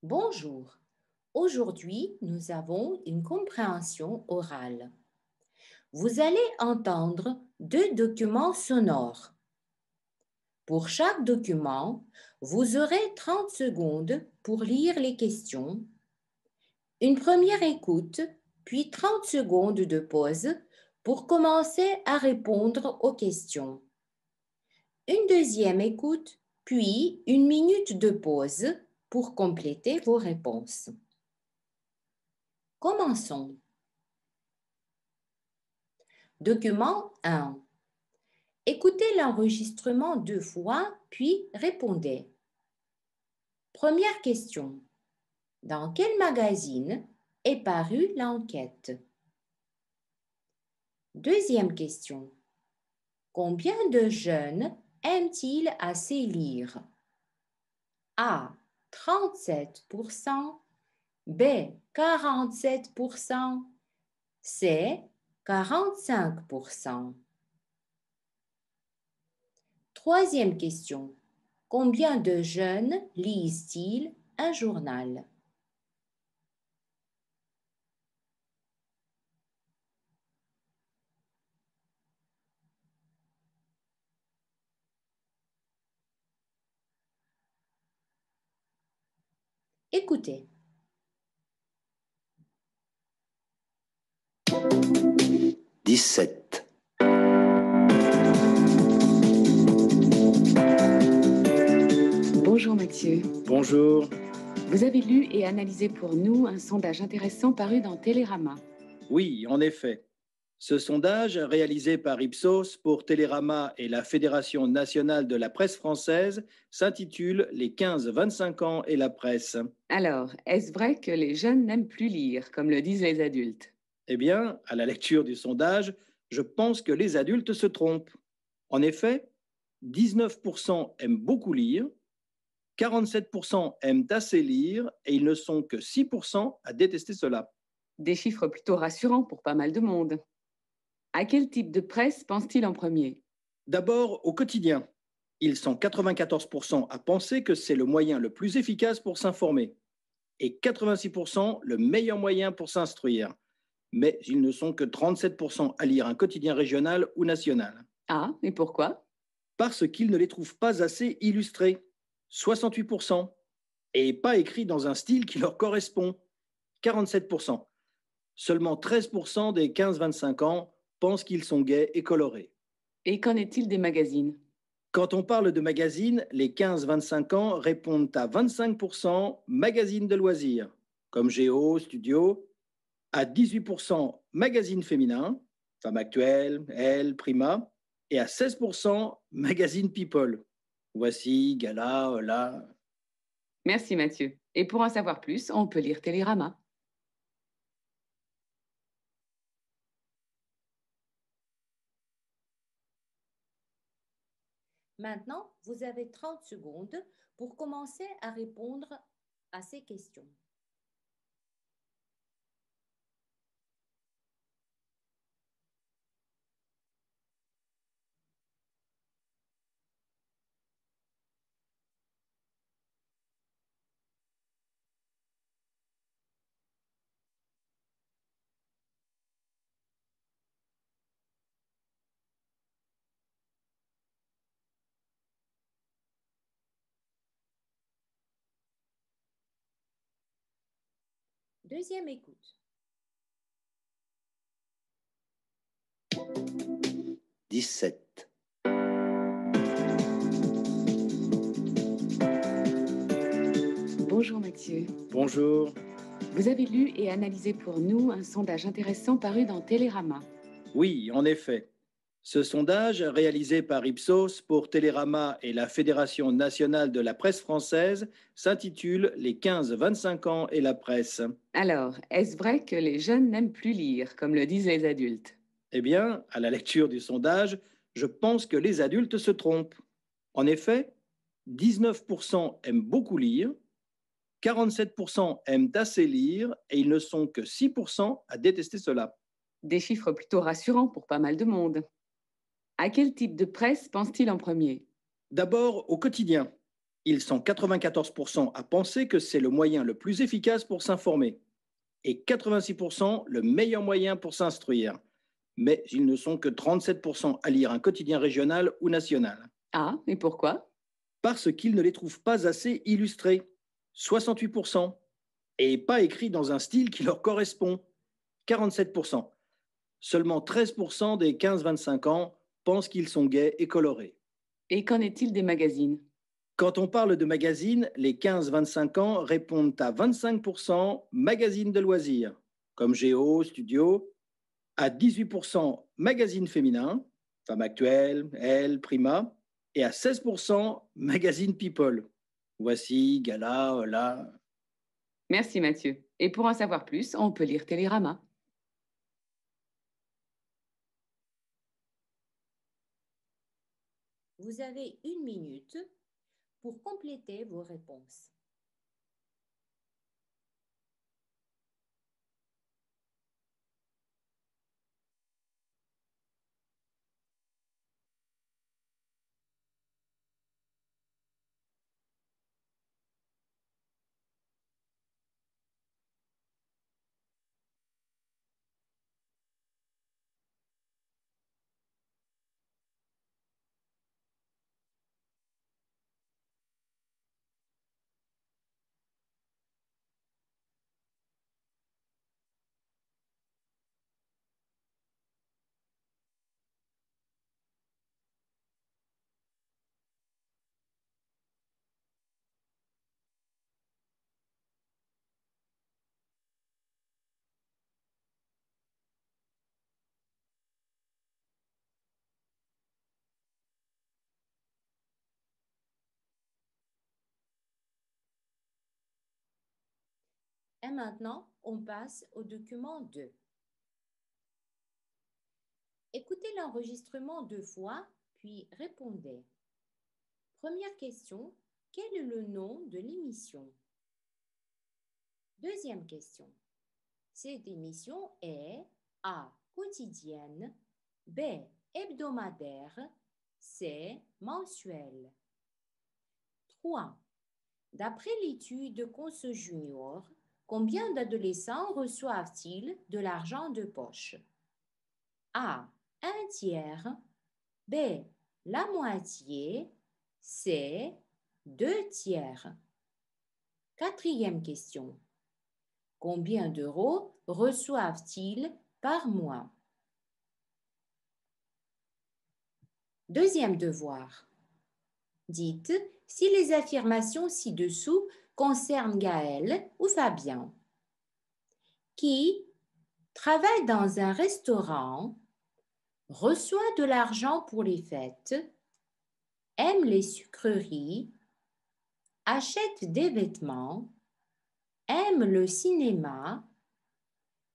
Bonjour. Aujourd'hui, nous avons une compréhension orale. Vous allez entendre deux documents sonores. Pour chaque document, vous aurez 30 secondes pour lire les questions, une première écoute, puis 30 secondes de pause pour commencer à répondre aux questions. Une deuxième écoute, puis une minute de pause pour compléter vos réponses. Commençons. Document 1. Écoutez l'enregistrement 2 fois, puis répondez. Première question. Dans quel magazine est parue l'enquête? Deuxième question. Combien de jeunes aiment-ils assez lire? A. 37%, B. 47%, C. 45%. Troisième question. Combien de jeunes lisent-ils un journal? Écoutez. 17. Bonjour Mathieu. Bonjour. Vous avez lu et analysé pour nous un sondage intéressant paru dans Télérama. Oui, en effet. Ce sondage, réalisé par Ipsos pour Télérama et la Fédération nationale de la presse française, s'intitule « Les 15-25 ans et la presse ». Alors, est-ce vrai que les jeunes n'aiment plus lire, comme le disent les adultes? Eh bien, à la lecture du sondage, je pense que les adultes se trompent. En effet, 19% aiment beaucoup lire, 47% aiment assez lire et ils ne sont que 6% à détester cela. Des chiffres plutôt rassurants pour pas mal de monde. À quel type de presse pense-t-il en premier? D'abord, au quotidien. Ils sont 94% à penser que c'est le moyen le plus efficace pour s'informer et 86% le meilleur moyen pour s'instruire. Mais ils ne sont que 37% à lire un quotidien régional ou national. Ah, et pourquoi? Parce qu'ils ne les trouvent pas assez illustrés, 68%, et pas écrits dans un style qui leur correspond, 47%. Seulement 13% des 15-25 ans pensent qu'ils sont gais et colorés. Et qu'en est-il des magazines? Quand on parle de magazines, les 15-25 ans répondent à 25% magazines de loisirs, comme Géo, Studio, à 18% magazines féminins, Femmes Actuelles, Elle, Prima, et à 16% magazines People. Voici, Gala, Hola. Merci Mathieu. Et pour en savoir plus, on peut lire Télérama. Maintenant, vous avez 30 secondes pour commencer à répondre à ces questions. Deuxième écoute. 17. Bonjour Mathieu. Bonjour. Vous avez lu et analysé pour nous un sondage intéressant paru dans Télérama. Oui, en effet. Ce sondage, réalisé par Ipsos pour Télérama et la Fédération nationale de la presse française, s'intitule « Les 15-25 ans et la presse ». Alors, est-ce vrai que les jeunes n'aiment plus lire, comme le disent les adultes? Eh bien, à la lecture du sondage, je pense que les adultes se trompent. En effet, 19% aiment beaucoup lire, 47% aiment assez lire et ils ne sont que 6% à détester cela. Des chiffres plutôt rassurants pour pas mal de monde. À quel type de presse pense-t-il en premier? D'abord, au quotidien. Ils sont 94% à penser que c'est le moyen le plus efficace pour s'informer et 86% le meilleur moyen pour s'instruire. Mais ils ne sont que 37% à lire un quotidien régional ou national. Ah, et pourquoi? Parce qu'ils ne les trouvent pas assez illustrés, 68%, et pas écrits dans un style qui leur correspond, 47%. Seulement 13% des 15-25 ans pensent qu'ils sont gais et colorés. Et qu'en est-il des magazines? Quand on parle de magazines, les 15-25 ans répondent à 25% magazines de loisirs, comme Géo, Studio, à 18% magazines féminins, Femmes Actuelles, Elle, Prima, et à 16% magazines People. Voici, Gala, Hola. Merci Mathieu. Et pour en savoir plus, on peut lire Télérama. Vous avez 1 minute pour compléter vos réponses. Et maintenant, on passe au document 2. Écoutez l'enregistrement 2 fois, puis répondez. Première question, quel est le nom de l'émission? Deuxième question, cette émission est A. Quotidienne, B. Hebdomadaire, C. Mensuelle. 3. D'après l'étude de Conso Junior, combien d'adolescents reçoivent-ils de l'argent de poche? A. 1/3, B. La moitié, C. 2/3. Quatrième question. Combien d'euros reçoivent-ils par mois? Deuxième devoir. Dites si les affirmations ci-dessous concernent Gaël ou Fabien. Qui travaille dans un restaurant, reçoit de l'argent pour les fêtes, aime les sucreries, achète des vêtements, aime le cinéma,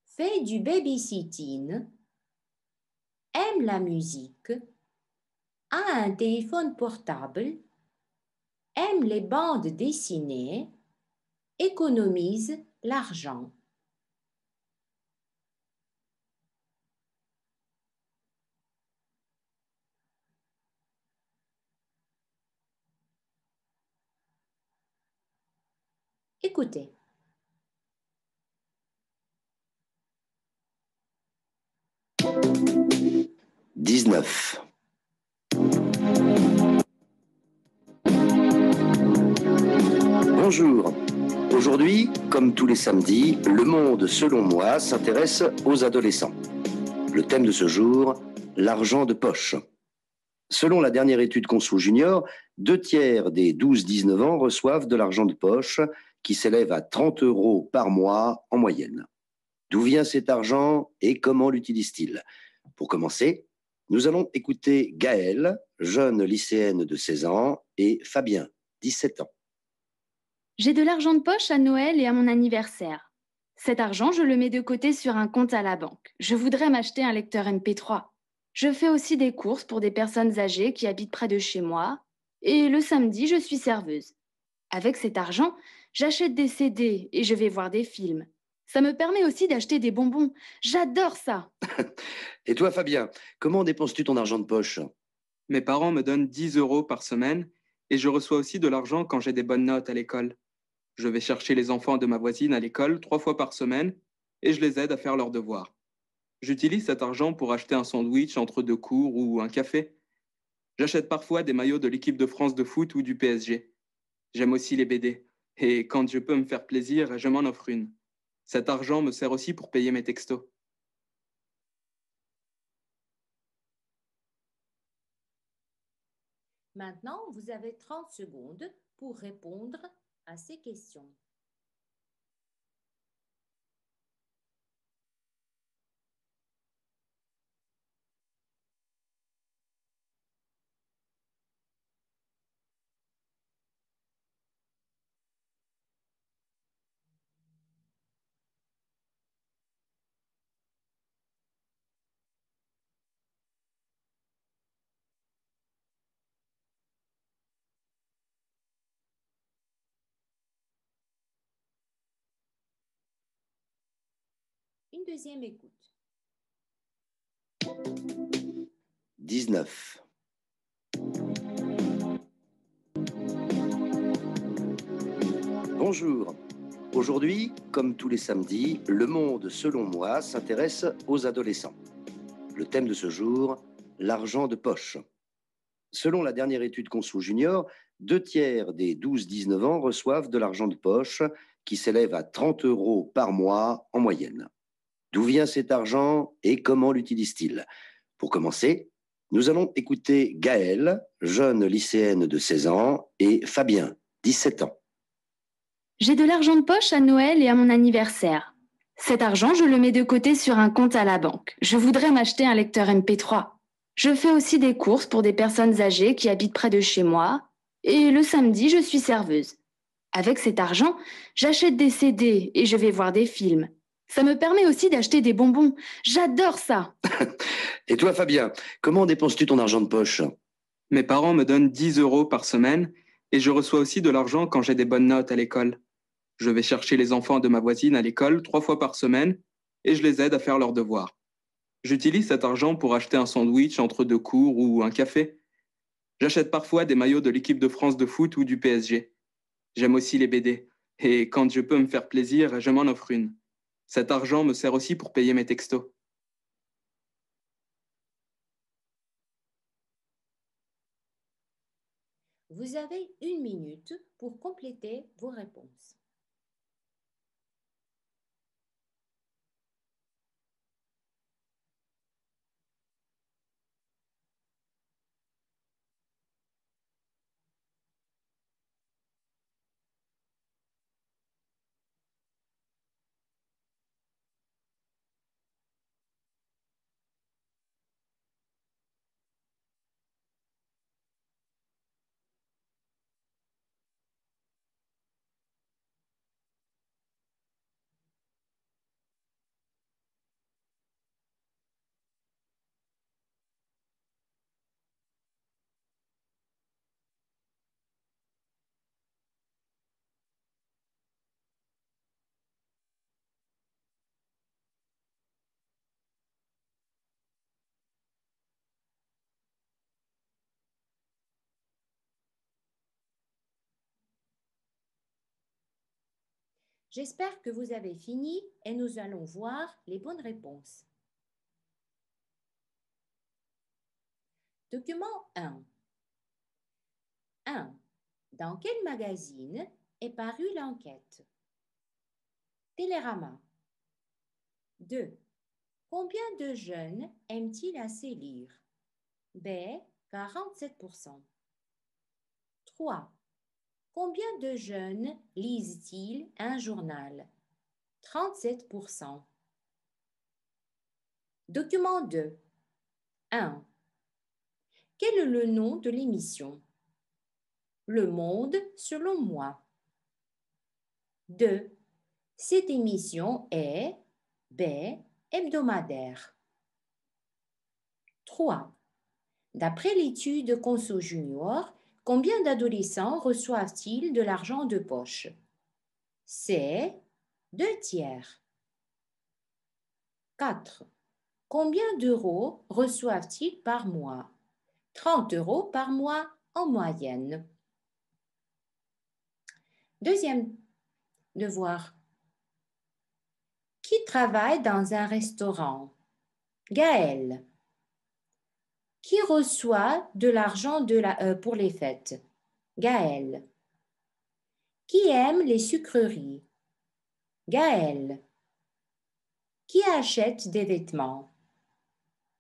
fait du babysitting, aime la musique, a un téléphone portable, aime les bandes dessinées, économise l'argent. Écoutez. « 19. Bonjour. Aujourd'hui, comme tous les samedis, Le Monde, selon moi, s'intéresse aux adolescents. Le thème de ce jour, l'argent de poche. Selon la dernière étude Conso Junior, 2/3 des 12-19 ans reçoivent de l'argent de poche qui s'élève à 30 € par mois en moyenne. D'où vient cet argent et comment l'utilise-t-il? Pour commencer, nous allons écouter Gaëlle, jeune lycéenne de 16 ans, et Fabien, 17 ans. J'ai de l'argent de poche à Noël et à mon anniversaire. Cet argent, je le mets de côté sur un compte à la banque. Je voudrais m'acheter un lecteur MP3. Je fais aussi des courses pour des personnes âgées qui habitent près de chez moi. Et le samedi, je suis serveuse. Avec cet argent, j'achète des CD et je vais voir des films. Ça me permet aussi d'acheter des bonbons. J'adore ça. Et toi, Fabien, comment dépenses-tu ton argent de poche? Mes parents me donnent 10 € par semaine Et je reçois aussi de l'argent quand j'ai des bonnes notes à l'école. Je vais chercher les enfants de ma voisine à l'école 3 fois par semaine et je les aide à faire leurs devoirs. J'utilise cet argent pour acheter un sandwich entre 2 cours ou un café. J'achète parfois des maillots de l'équipe de France de foot ou du PSG. J'aime aussi les BD. Et quand je peux me faire plaisir, je m'en offre une. Cet argent me sert aussi pour payer mes textos. Maintenant, vous avez 30 secondes pour répondre à ces questions. Une deuxième écoute. 19. Bonjour. Aujourd'hui, comme tous les samedis, Le Monde, selon moi, s'intéresse aux adolescents. Le thème de ce jour, l'argent de poche. Selon la dernière étude Conso Junior, 2/3 des 12-19 ans reçoivent de l'argent de poche qui s'élève à 30 € par mois en moyenne. D'où vient cet argent et comment l'utilise-t-il? Pour commencer, nous allons écouter Gaëlle, jeune lycéenne de 16 ans, et Fabien, 17 ans. J'ai de l'argent de poche à Noël et à mon anniversaire. Cet argent, je le mets de côté sur un compte à la banque. Je voudrais m'acheter un lecteur MP3. Je fais aussi des courses pour des personnes âgées qui habitent près de chez moi. Et le samedi, je suis serveuse. Avec cet argent, j'achète des CD et je vais voir des films. Ça me permet aussi d'acheter des bonbons. J'adore ça. Et toi, Fabien, comment dépenses-tu ton argent de poche? Mes parents me donnent 10 € par semaine et je reçois aussi de l'argent quand j'ai des bonnes notes à l'école. Je vais chercher les enfants de ma voisine à l'école 3 fois par semaine et je les aide à faire leurs devoirs. J'utilise cet argent pour acheter un sandwich entre 2 cours ou un café. J'achète parfois des maillots de l'équipe de France de foot ou du PSG. J'aime aussi les BD. Et quand je peux me faire plaisir, je m'en offre une. Cet argent me sert aussi pour payer mes textos. Vous avez 1 minute pour compléter vos réponses. J'espère que vous avez fini et nous allons voir les bonnes réponses. Document 1. 1. Dans quel magazine est parue l'enquête? Télérama. 2. Combien de jeunes aiment-ils assez lire? B. 47%. 3. Combien de jeunes lisent-ils un journal? 37%. Document 2. 1. Quel est le nom de l'émission? Le Monde selon moi. 2. Cette émission est B. Hebdomadaire. 3. D'après l'étude Conso Junior, combien d'adolescents reçoivent-ils de l'argent de poche? C'est 2/3. 4. Combien d'euros reçoivent-ils par mois? 30 € par mois en moyenne. Deuxième devoir. Qui travaille dans un restaurant? Gaël. Qui reçoit de l'argent pour les fêtes? Gaël. Qui aime les sucreries? Gaël. Qui achète des vêtements?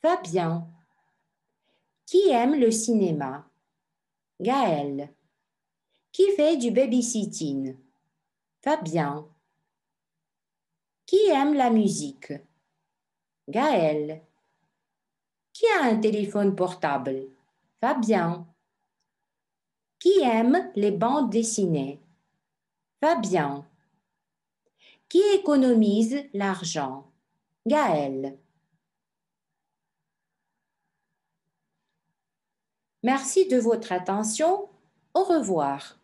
Fabien. Qui aime le cinéma? Gaël. Qui fait du babysitting? Fabien. Qui aime la musique? Gaël. Qui a un téléphone portable? Fabien. Qui aime les bandes dessinées? Fabien. Qui économise l'argent? Gaël. Merci de votre attention. Au revoir.